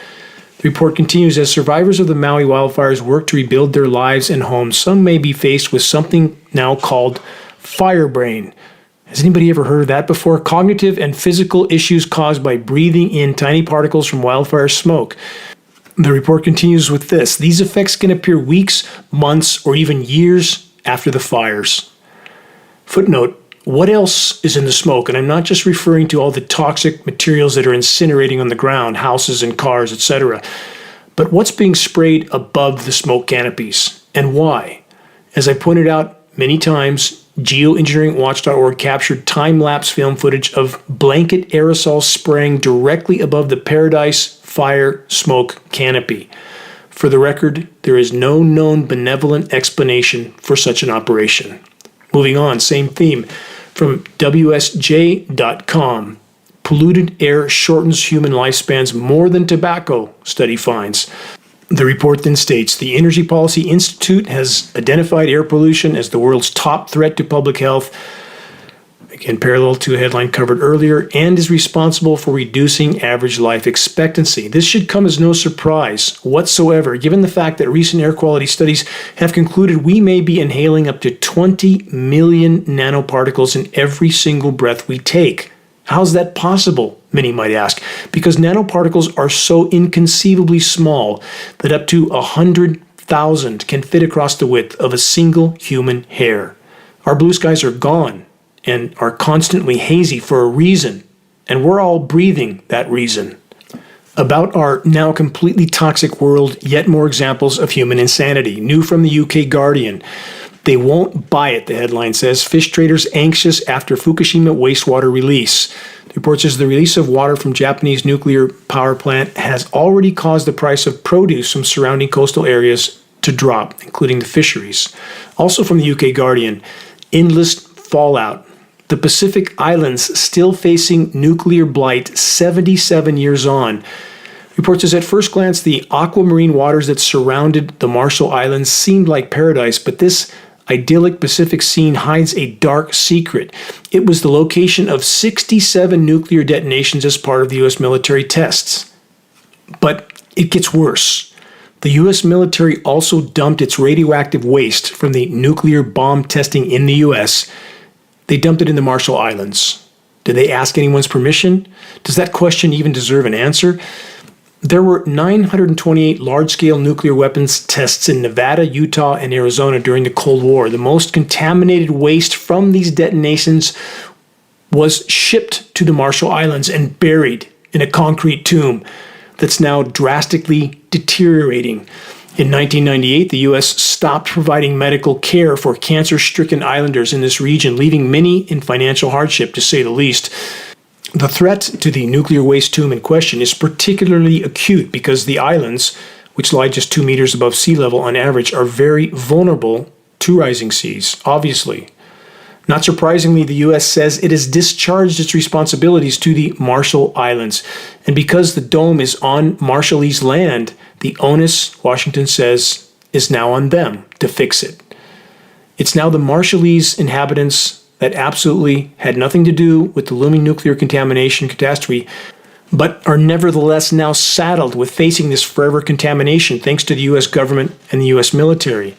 The report continues, as survivors of the Maui wildfires work to rebuild their lives and homes, some may be faced with something now called fire brain. Has anybody ever heard of that before? Cognitive and physical issues caused by breathing in tiny particles from wildfire smoke. The report continues with this. These effects can appear weeks, months, or even years after the fires. Footnote, what else is in the smoke? And I'm not just referring to all the toxic materials that are incinerating on the ground, houses and cars, etc. But what's being sprayed above the smoke canopies, and why? As I pointed out many times, Geoengineeringwatch.org captured time-lapse film footage of blanket aerosol spraying directly above the Paradise Fire smoke canopy. For the record, there is no known benevolent explanation for such an operation. Moving on, same theme. From WSJ.com, polluted air shortens human lifespans more than tobacco, study finds. The report then states, the Energy Policy Institute has identified air pollution as the world's top threat to public health, again parallel to a headline covered earlier, and is responsible for reducing average life expectancy. This should come as no surprise whatsoever, given the fact that recent air quality studies have concluded we may be inhaling up to 20 million nanoparticles in every single breath we take. How's that possible, many might ask? Because nanoparticles are so inconceivably small that up to 100,000 can fit across the width of a single human hair. Our blue skies are gone and are constantly hazy for a reason, and we're all breathing that reason. About our now completely toxic world, yet more examples of human insanity. New from the UK Guardian. They won't buy it, the headline says. Fish traders anxious after Fukushima wastewater release. The report says the release of water from Japanese nuclear power plant has already caused the price of produce from surrounding coastal areas to drop, including the fisheries. Also from the UK Guardian, endless fallout. The Pacific Islands still facing nuclear blight 77 years on. The report says at first glance, the aquamarine waters that surrounded the Marshall Islands seemed like paradise, but this idyllic Pacific scene hides a dark secret. It was the location of 67 nuclear detonations as part of the U.S. military tests. But it gets worse. The U.S. military also dumped its radioactive waste from the nuclear bomb testing in the U.S. They dumped it in the Marshall Islands. Did they ask anyone's permission? Does that question even deserve an answer? There were 928 large-scale nuclear weapons tests in Nevada, Utah, and Arizona during the Cold War. The most contaminated waste from these detonations was shipped to the Marshall Islands and buried in a concrete tomb that's now drastically deteriorating. In 1998, the U.S. stopped providing medical care for cancer-stricken islanders in this region, leaving many in financial hardship, to say the least. The threat to the nuclear waste tomb in question is particularly acute because the islands, which lie just 2 meters above sea level on average, are very vulnerable to rising seas, obviously. Not surprisingly, the U.S. says it has discharged its responsibilities to the Marshall Islands. And because the dome is on Marshallese land, the onus, Washington says, is now on them to fix it. It's now the Marshallese inhabitants that absolutely had nothing to do with the looming nuclear contamination catastrophe, but are nevertheless now saddled with facing this forever contamination thanks to the U.S. government and the U.S. military.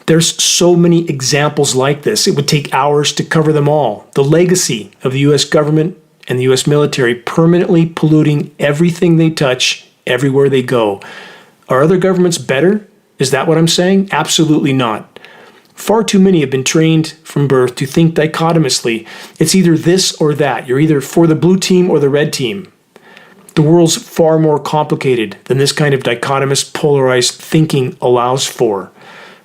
There's so many examples like this. It would take hours to cover them all. The legacy of the U.S. government and the U.S. military permanently polluting everything they touch, everywhere they go. Are other governments better? Is that what I'm saying? Absolutely not. Far too many have been trained from birth to think dichotomously. It's either this or that. You're either for the blue team or the red team. The world's far more complicated than this kind of dichotomous, polarized thinking allows for.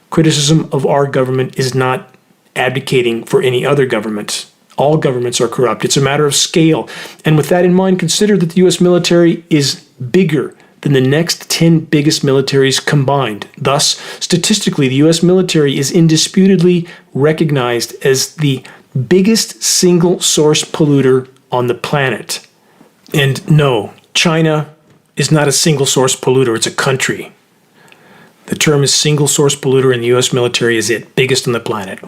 Criticism of our government is not advocating for any other government. All governments are corrupt. It's a matter of scale. And with that in mind, consider that the U.S. military is bigger than the next 10 biggest militaries combined. Thus, statistically, the U.S. military is indisputably recognized as the biggest single source polluter on the planet. And no, China is not a single source polluter, it's a country. The term is single source polluter in the U.S. military is it, biggest on the planet.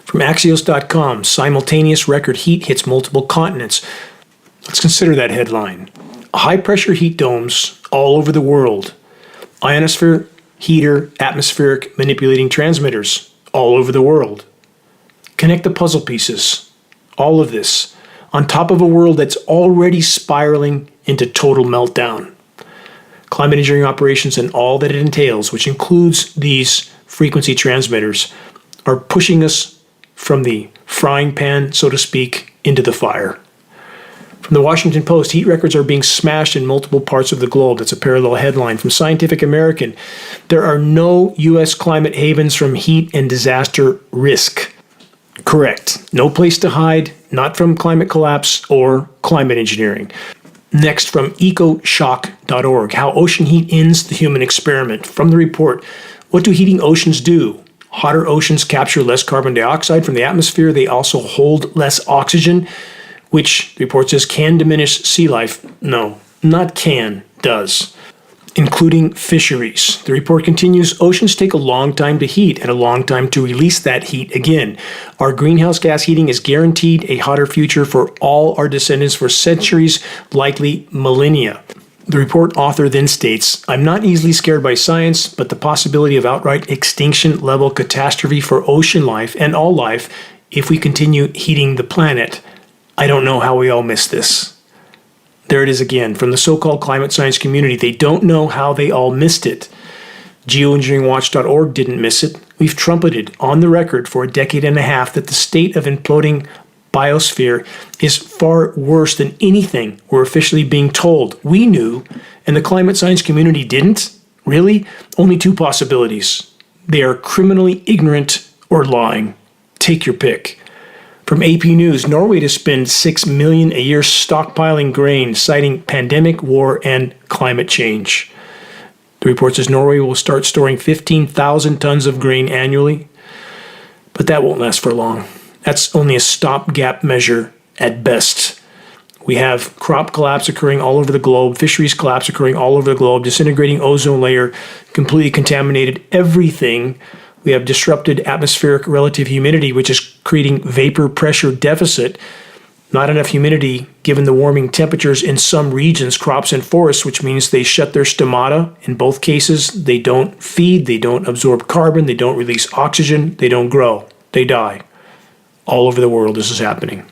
From Axios.com, simultaneous record heat hits multiple continents. Let's consider that headline. High pressure heat domes all over the world. Ionosphere, heater, atmospheric manipulating transmitters all over the world. Connect the puzzle pieces. All of this on top of a world that's already spiraling into total meltdown. Climate engineering operations and all that it entails, which includes these frequency transmitters, are pushing us from the frying pan, so to speak, into the fire. From the Washington Post, heat records are being smashed in multiple parts of the globe. That's a parallel headline. From Scientific American, there are no U.S. climate havens from heat and disaster risk. Correct. No place to hide, not from climate collapse or climate engineering. Next, from ecoshock.org, how ocean heat ends the human experiment. From the report, what do heating oceans do? Hotter oceans capture less carbon dioxide from the atmosphere. They also hold less oxygen, which the report says can diminish sea life. No, not can, does. Including fisheries. The report continues, oceans take a long time to heat and a long time to release that heat again. Our greenhouse gas heating is guaranteed a hotter future for all our descendants for centuries, likely millennia. The report author then states, I'm not easily scared by science, but the possibility of outright extinction level catastrophe for ocean life and all life if we continue heating the planet. I don't know how we all miss this. There it is again, from the so-called climate science community. They don't know how they all missed it. Geoengineeringwatch.org didn't miss it. We've trumpeted on the record for a decade and a half that the state of imploding biosphere is far worse than anything we're officially being told. We knew, and the climate science community didn't? Really? Only two possibilities. They are criminally ignorant or lying. Take your pick. From AP News, Norway to spend $6 million a year stockpiling grain, citing pandemic, war, and climate change. The report says Norway will start storing 15,000 tons of grain annually, but that won't last for long. That's only a stopgap measure at best. We have crop collapse occurring all over the globe, fisheries collapse occurring all over the globe, disintegrating ozone layer, completely contaminated everything. We have disrupted atmospheric relative humidity, which is creating vapor pressure deficit. Not enough humidity given the warming temperatures in some regions, crops and forests, which means they shut their stomata. In both cases, they don't feed, they don't absorb carbon, they don't release oxygen, they don't grow, they die. All over the world, this is happening.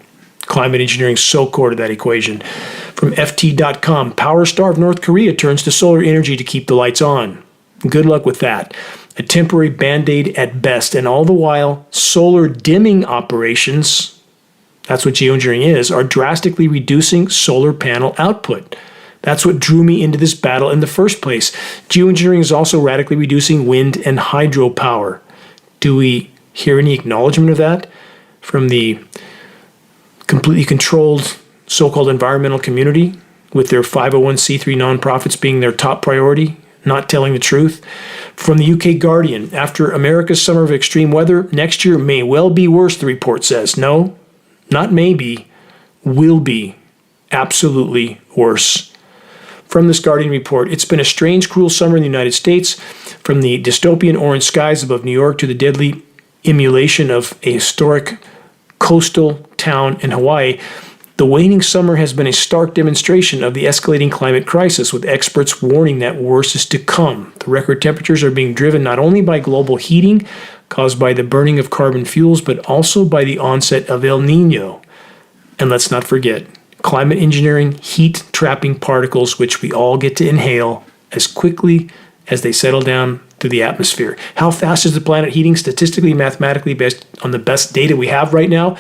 Climate engineering is so core to that equation. From FT.com, power-starved North Korea turns to solar energy to keep the lights on. Good luck with that. A temporary band-aid at best, and all the while, solar dimming operations, that's what geoengineering is, are drastically reducing solar panel output. That's what drew me into this battle in the first place. Geoengineering is also radically reducing wind and hydropower. Do we hear any acknowledgement of that from the completely controlled so-called environmental community, with their 501c3 nonprofits being their top priority? not telling the truth? From the UK Guardian, after America's summer of extreme weather, next year may well be worse, the report says. No, not maybe, will be absolutely worse. From this Guardian report, it's been a strange, cruel summer in the United States, from the dystopian orange skies above New York to the deadly emulation of a historic coastal town in Hawaii. The waning summer has been a stark demonstration of the escalating climate crisis, with experts warning that worse is to come. The record temperatures are being driven not only by global heating caused by the burning of carbon fuels, but also by the onset of El Nino. And let's not forget, climate engineering heat-trapping particles, which we all get to inhale as quickly as they settle down through the atmosphere. How fast is the planet heating statistically, mathematically, based on the best data we have right now?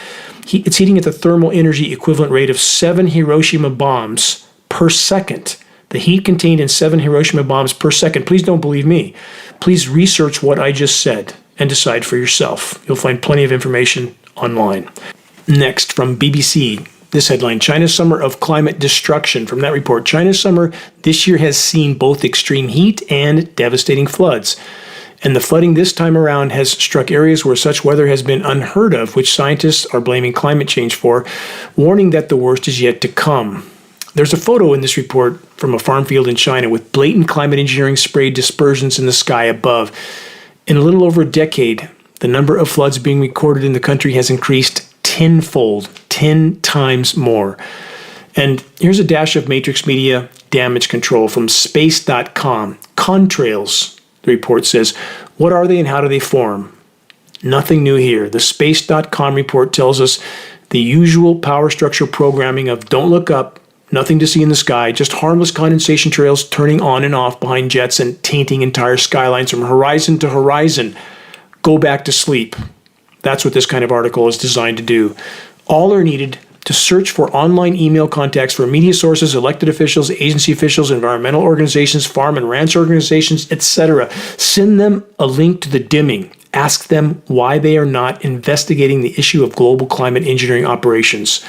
It's heating at the thermal energy equivalent rate of 7 Hiroshima bombs per second. The heat contained in 7 Hiroshima bombs per second. Please don't believe me. Please research what I just said and decide for yourself. You'll find plenty of information online. Next, from BBC, this headline, China's summer of climate destruction. From that report, China's summer this year has seen both extreme heat and devastating floods. And the flooding this time around has struck areas where such weather has been unheard of, which scientists are blaming climate change for, warning that the worst is yet to come. There's a photo in this report from a farm field in China with blatant climate engineering sprayed dispersions in the sky above. In a little over a decade, the number of floods being recorded in the country has increased tenfold, 10 times more. And here's a dash of Matrix Media damage control from space.com. Contrails, the report says. What are they and how do they form? Nothing new here. The space.com report tells us the usual power structure programming of don't look up, nothing to see in the sky, just harmless condensation trails turning on and off behind jets and tainting entire skylines from horizon to horizon. Go back to sleep. That's what this kind of article is designed to do. All are needed to search for online email contacts for media sources, elected officials, agency officials, environmental organizations, farm and ranch organizations, etc. Send them a link to the dimming. Ask them why they are not investigating the issue of global climate engineering operations.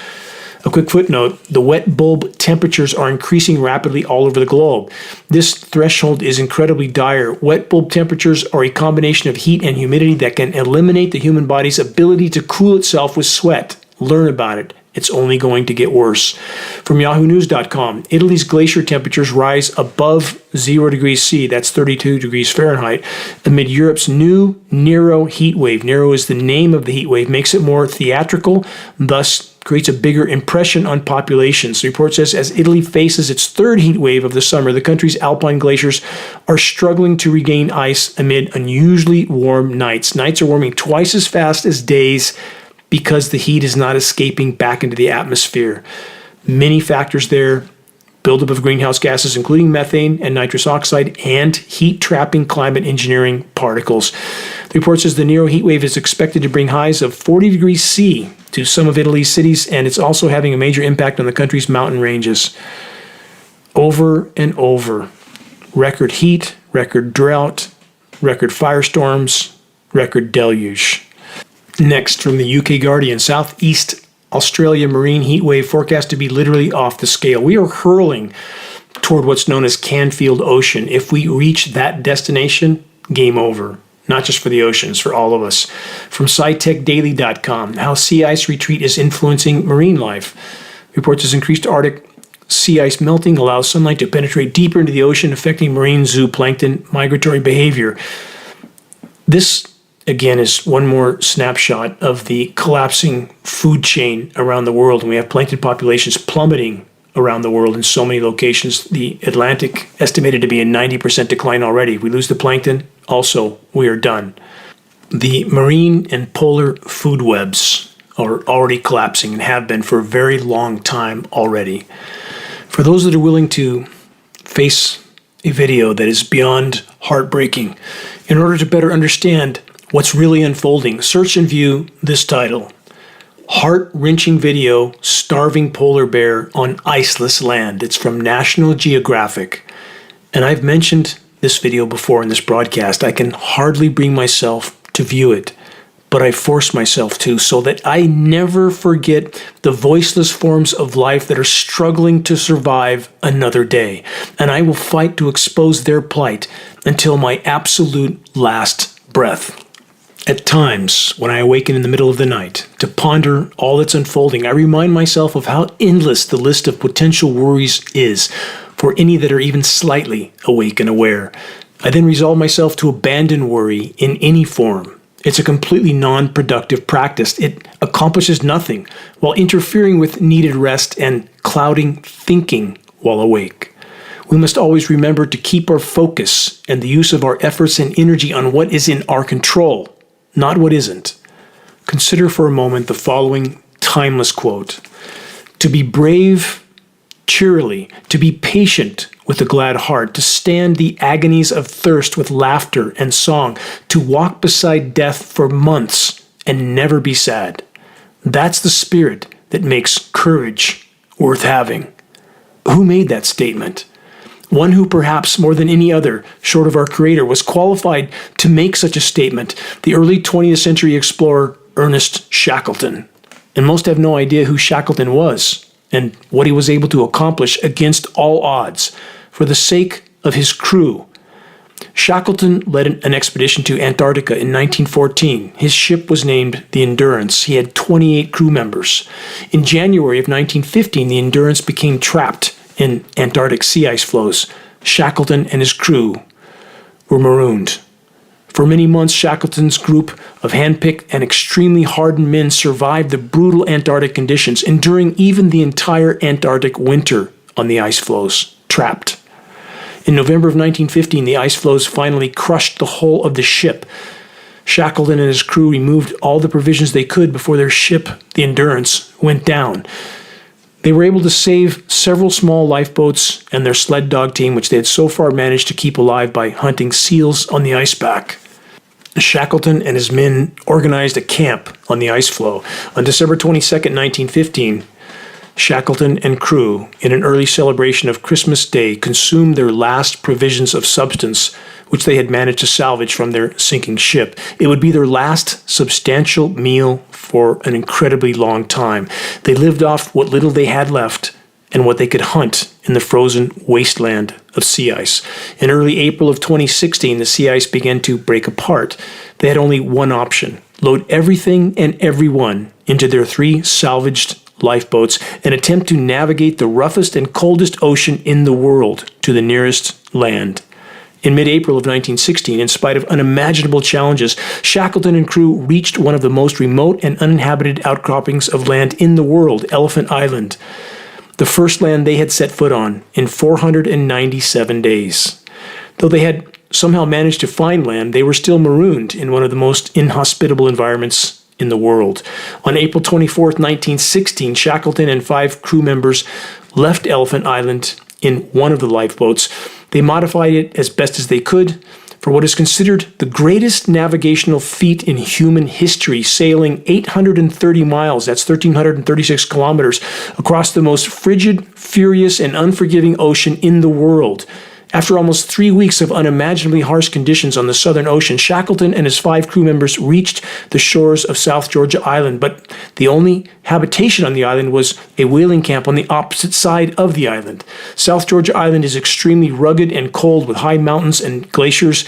A quick footnote, the wet bulb temperatures are increasing rapidly all over the globe. This threshold is incredibly dire. Wet bulb temperatures are a combination of heat and humidity that can eliminate the human body's ability to cool itself with sweat. Learn about it. It's only going to get worse. From yahoonews.com, Italy's glacier temperatures rise above 0 degrees C, that's 32 degrees Fahrenheit, amid Europe's new Nero heat wave. Nero is the name of the heat wave, makes it more theatrical, thus creates a bigger impression on populations. The report says as Italy faces its third heat wave of the summer, the country's alpine glaciers are struggling to regain ice amid unusually warm nights. Nights are warming twice as fast as days because the heat is not escaping back into the atmosphere. Many factors there, buildup of greenhouse gases, including methane and nitrous oxide, and heat-trapping climate engineering particles. The report says the Nero heat wave is expected to bring highs of 40 degrees C to some of Italy's cities, and it's also having a major impact on the country's mountain ranges. Over and over. Record heat, record drought, record firestorms, record deluge. Next, from the UK Guardian, Southeast Australia marine heat wave forecast to be literally off the scale. We are hurling toward what's known as Canfield Ocean. If we reach that destination, game over. Not just for the oceans, for all of us. From SciTechDaily.com, how sea ice retreat is influencing marine life. Reports as increased Arctic sea ice melting allows sunlight to penetrate deeper into the ocean, affecting marine zooplankton migratory behavior. This again, is one more snapshot of the collapsing food chain around the world. And we have plankton populations plummeting around the world in so many locations. The Atlantic estimated to be in 90% decline already. We lose the plankton, also, we are done. The marine and polar food webs are already collapsing and have been for a very long time already. For those that are willing to face a video that is beyond heartbreaking, in order to better understand what's really unfolding, search and view this title. Heart-wrenching video, starving polar bear on iceless land. It's from National Geographic. And I've mentioned this video before in this broadcast. I can hardly bring myself to view it. but I force myself to so that I never forget the voiceless forms of life that are struggling to survive another day. And I will fight to expose their plight until my absolute last breath. At times, when I awaken in the middle of the night to ponder all that's unfolding, I remind myself of how endless the list of potential worries is for any that are even slightly awake and aware. I then resolve myself to abandon worry in any form. It's a completely non-productive practice. It accomplishes nothing while interfering with needed rest and clouding thinking while awake. We must always remember to keep our focus and the use of our efforts and energy on what is in our control, not what isn't. Consider for a moment the following timeless quote: "To be brave cheerily, to be patient with a glad heart, to stand the agonies of thirst with laughter and song, to walk beside death for months and never be sad. That's the spirit that makes courage worth having." Who made that statement? One who perhaps more than any other, short of our Creator, was qualified to make such a statement, the early 20th century explorer Ernest Shackleton. And most have no idea who Shackleton was and what he was able to accomplish against all odds for the sake of his crew. Shackleton led an expedition to Antarctica in 1914. His ship was named the Endurance. He had 28 crew members. In January of 1915, the Endurance became trapped in Antarctic sea ice floes. Shackleton and his crew were marooned. For many months, Shackleton's group of handpicked and extremely hardened men survived the brutal Antarctic conditions, enduring even the entire Antarctic winter on the ice floes, trapped. In November of 1915, the ice floes finally crushed the hull of the ship. Shackleton and his crew removed all the provisions they could before their ship, the Endurance, went down. They were able to save several small lifeboats and their sled dog team, which they had so far managed to keep alive by hunting seals on the ice pack. Shackleton and his men organized a camp on the ice floe. On December 22nd, 1915, Shackleton and crew, in an early celebration of Christmas Day, consumed their last provisions of substance, which they had managed to salvage from their sinking ship. It would be their last substantial meal for an incredibly long time. They lived off what little they had left and what they could hunt in the frozen wasteland of sea ice. In early April of 2016, the sea ice began to break apart. They had only one option: load everything and everyone into their 3 salvaged lifeboats and attempt to navigate the roughest and coldest ocean in the world to the nearest land. In mid-April of 1916, in spite of unimaginable challenges, Shackleton and crew reached one of the most remote and uninhabited outcroppings of land in the world, Elephant Island, the first land they had set foot on in 497 days. Though they had somehow managed to find land, they were still marooned in one of the most inhospitable environments in the world. On April 24th, 1916, Shackleton and 5 crew members left Elephant Island in one of the lifeboats. They modified it as best as they could for what is considered the greatest navigational feat in human history, sailing 830 miles, that's 1,336 kilometers, across the most frigid, furious, and unforgiving ocean in the world. After almost 3 weeks of unimaginably harsh conditions on the Southern Ocean, Shackleton and his 5 crew members reached the shores of South Georgia Island, but the only habitation on the island was a whaling camp on the opposite side of the island. South Georgia Island is extremely rugged and cold with high mountains and glaciers.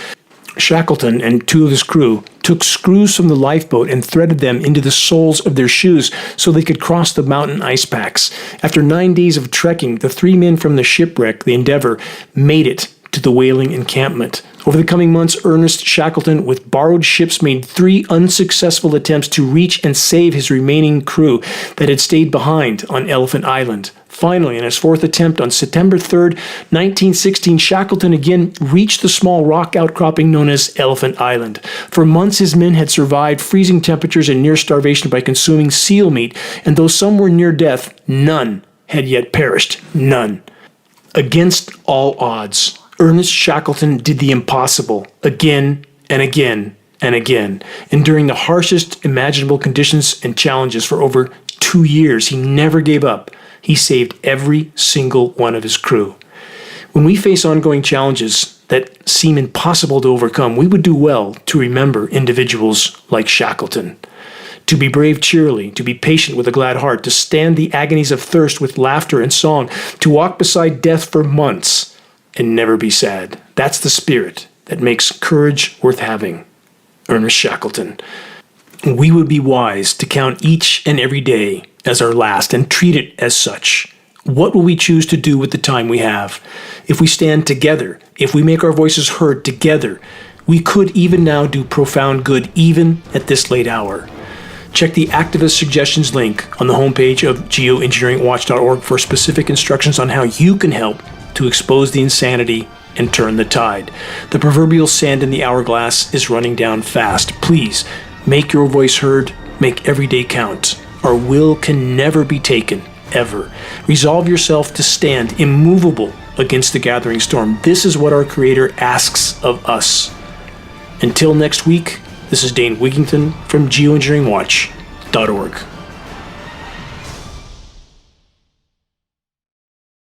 Shackleton and 2 of his crew took screws from the lifeboat and threaded them into the soles of their shoes so they could cross the mountain ice packs. After 9 days of trekking, the 3 men from the shipwreck, the Endeavour, made it to the whaling encampment. Over the coming months, Ernest Shackleton, with borrowed ships, made 3 unsuccessful attempts to reach and save his remaining crew that had stayed behind on Elephant Island. Finally, in his 4th attempt on September 3rd, 1916, Shackleton again reached the small rock outcropping known as Elephant Island. For months, his men had survived freezing temperatures and near starvation by consuming seal meat, and though some were near death, none had yet perished. None. Against all odds, Ernest Shackleton did the impossible again and again and again. Enduring the harshest imaginable conditions and challenges for over 2 years, he never gave up. He saved every single one of his crew. When we face ongoing challenges, that seem impossible to overcome, we would do well to remember individuals like Shackleton. To be brave cheerily, to be patient with a glad heart, to stand the agonies of thirst with laughter and song, to walk beside death for months and never be sad. That's the spirit that makes courage worth having. Ernest Shackleton. We would be wise to count each and every day as our last and treat it as such. What will we choose to do with the time we have? If we stand together, if we make our voices heard together, we could even now do profound good even at this late hour. Check the activist suggestions link on the homepage of geoengineeringwatch.org for specific instructions on how you can help to expose the insanity and turn the tide. The proverbial sand in the hourglass is running down fast. Please, make your voice heard, make every day count. Our will can never be taken, ever. Resolve yourself to stand immovable against the gathering storm. This is what our Creator asks of us. Until next week, this is Dane Wigington from geoengineeringwatch.org.